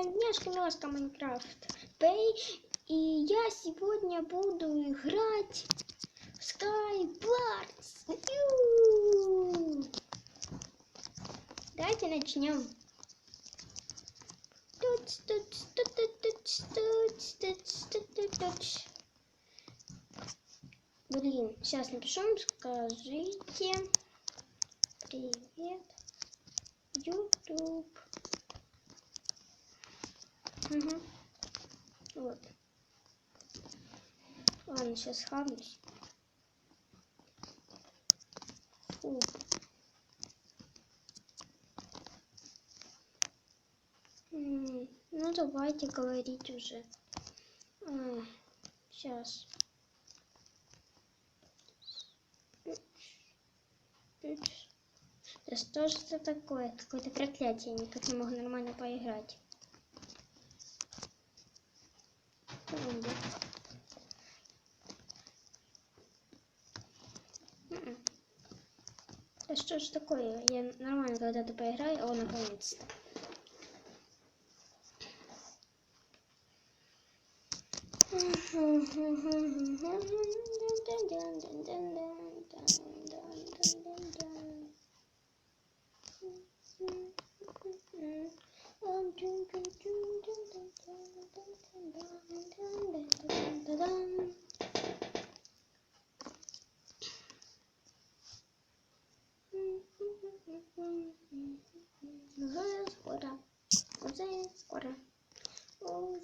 Няшка-милашка Майнкрафт Пэй, и я сегодня буду играть в Skywars. Давайте начнем. Блин, сейчас напишу, скажите привет, YouTube. Угу. Вот. Ладно, сейчас хавнусь. Фу. Ну давайте говорить уже. Сейчас. Да что же это такое? Какое-то проклятие. Я никак не могу нормально поиграть. Да что же такое? Я нормально когда-то поиграю, о, наконец-то.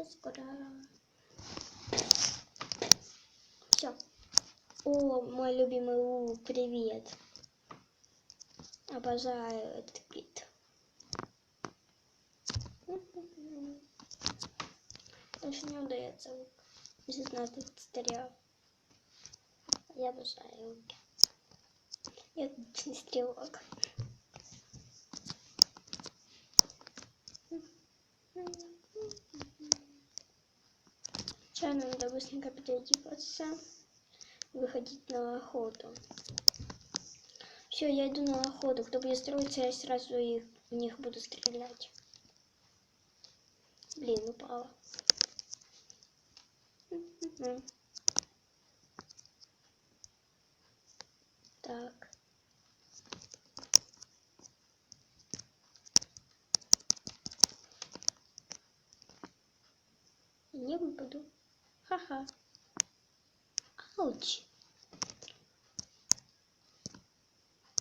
Уже скоро. Все. О, мой любимый У, привет. Обожаю этот вид. Больше не удается лук. Без 16 стрел. Я обожаю луки. Я отличный стрелок. Сейчас надо быстренько переодеваться и выходить на охоту. Все, я иду на охоту. Кто будет строиться, я сразу в них буду стрелять. Блин, упала. Так. Не выпаду. Ха-ха. Ауч.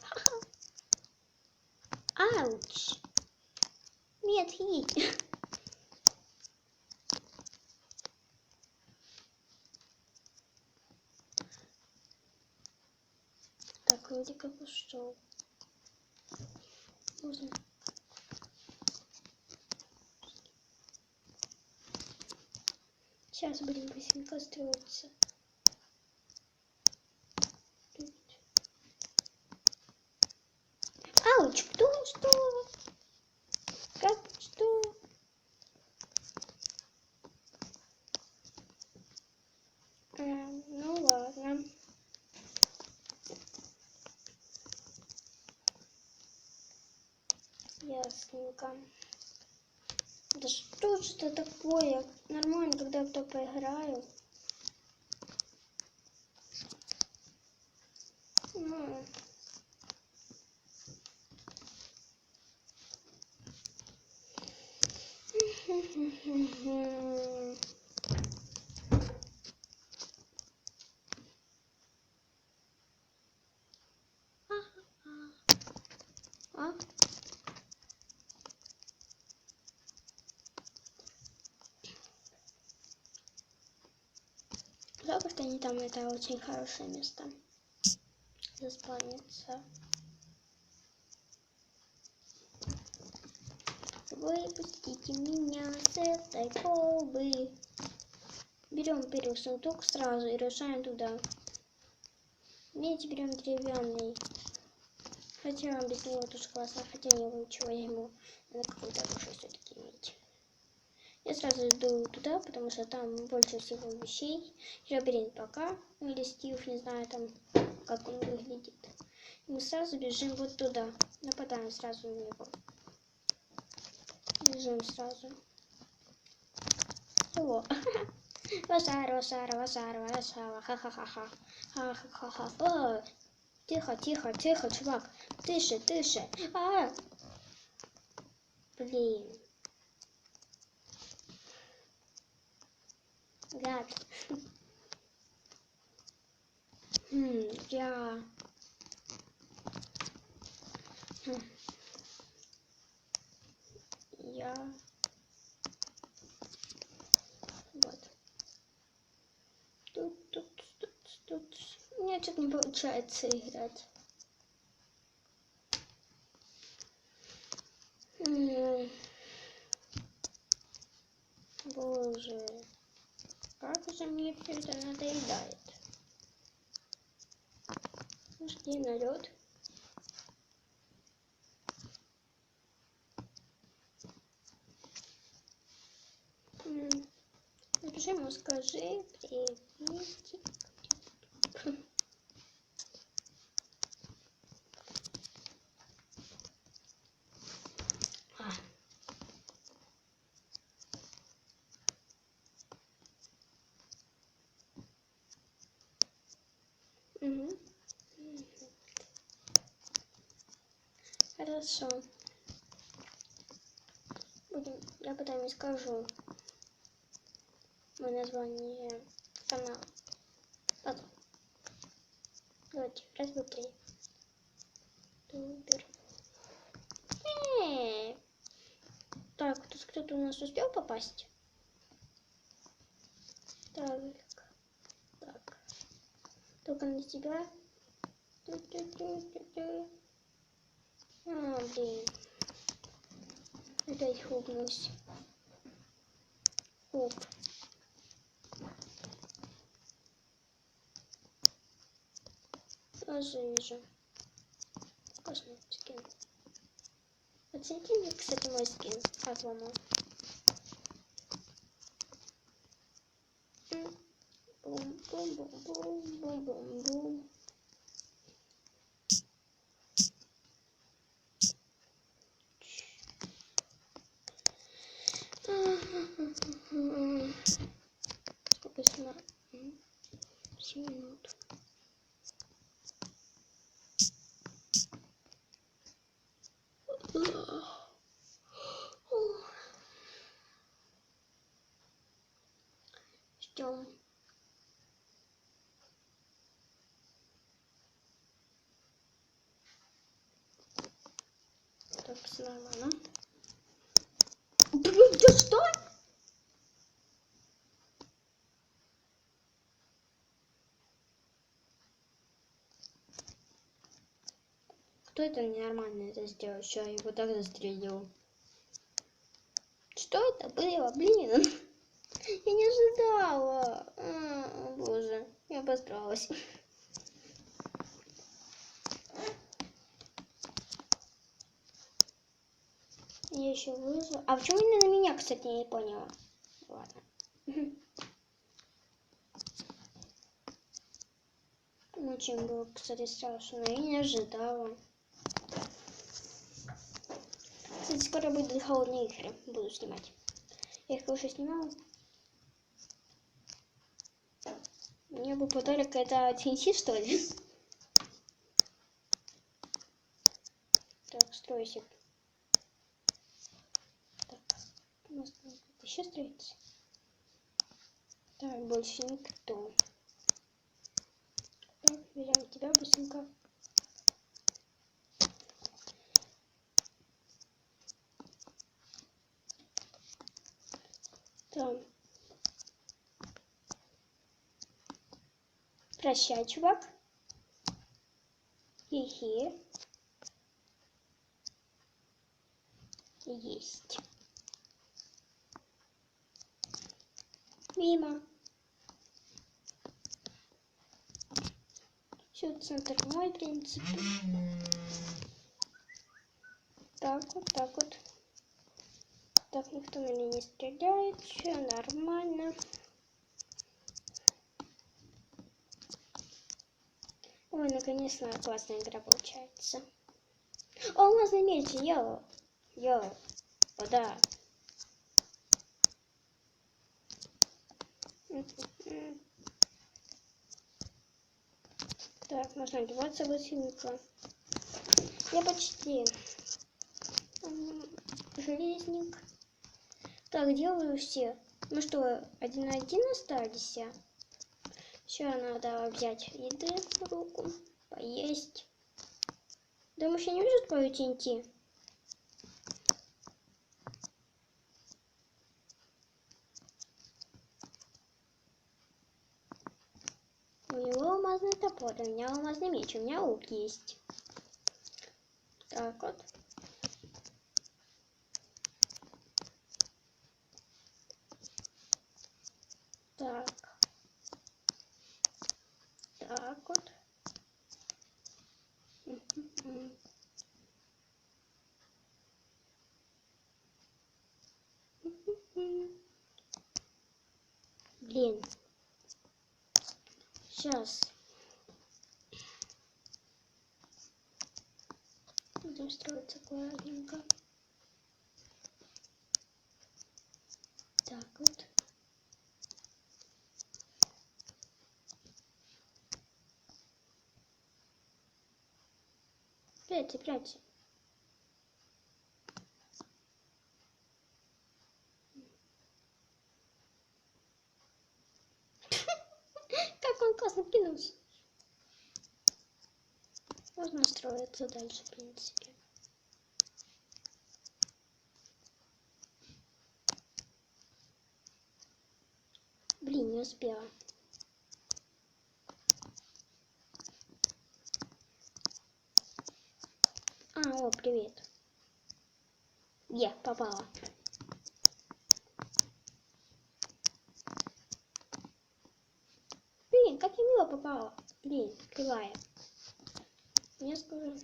Ха-ха. Ауч. Нет, хи. Так, вроде как ушел. Можно. Сейчас будем быстренько строиться. Ауч, кто что? Как что? Ну ладно. Ясненько. Да что же это такое? Нормально, когда я кто поиграю. А? Жалко, они там, это очень хорошее место. Заспавниться. Выпустите меня с этой колбы. Берем первый сундук сразу и решаем туда. Медь берем деревянный. Хотя без него тоже классно, хотя ничего, я ему надо какой-то хороший все-таки иметь. Я сразу иду туда, потому что там больше всего вещей. Жабрин пока, или Стив, не знаю там, как он выглядит. И мы сразу бежим вот туда, нападаем сразу на него. Бежим сразу. О. Васара, ха-ха-ха-ха. Ха-ха-ха-ха. О, тихо, чувак. Тише. Блин. Гад. Я... Вот. Тут. У меня что-то не получается играть. Боже. Как же мне все это надоедает. Жди на лед. Напиши ему, скажи приветик. Хорошо. Я потом и скажу мое название канала. Потом. Давайте, раз, два, три. Тубер. Так, тут кто-то у нас успел попасть? Так. Только на тебя. Блин. Опять хлопнулась. Хоп. Тоже вижу. Классный скин. Оцените мне, кстати, мой скин. Как вам он? Бум-бум-бум-бум-бум-бум-бум. Сколько сна? 7 минут. Ждем. Так, нормально. Блин, да что? Кто это ненормально это сделал? Что, я его так застрелил? Что это было? Блин. Я не ожидала. Боже, я обосралась. Я еще выжила. А почему именно на меня, кстати, не поняла? Ладно. Очень было, кстати, страшно. Я не ожидала. Кстати, скоро будут холодные игры. Буду снимать. Я их уже снимала. Мне бы подарок это TNT, что ли? Так, стройся. Так, у нас еще строится. Так, больше никто. Так, берем тебя быстренько. Так. Прощай, чувак. Хе-хе. Есть. Мимо. Все, центр мой, в принципе. Так вот, так вот. Так, никто на меня не стреляет. Все нормально. Ой, наконец-то классная игра получается. О, алмазный меч, йоу. О, да. Так, можно одеваться быстренько. Я почти. Железник. Так, делаю все. Ну что, 1-1 остались. Все, надо взять еды в руку, поесть. Думаешь, я не вижу твою TNT? У него алмазный топор, у меня алмазный меч, у меня лук есть. Так вот. Так. Так вот. Блин. Сейчас. Будем строиться аккуратненько. Так вот. Прячься, прячься. Как он классно кинулся. Можно строиться дальше, в принципе. Блин, не успела. О, привет. Попала. Блин, как я мило попала. Блин, кривая. Я скажу.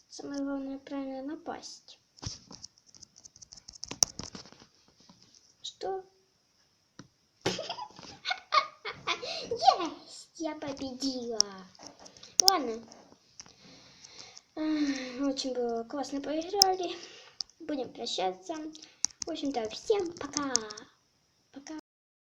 Самое главное правильно напасть. Что? Есть! Я победила. Ладно. Очень было классно поиграли. Будем прощаться. В общем-то, всем пока. Пока.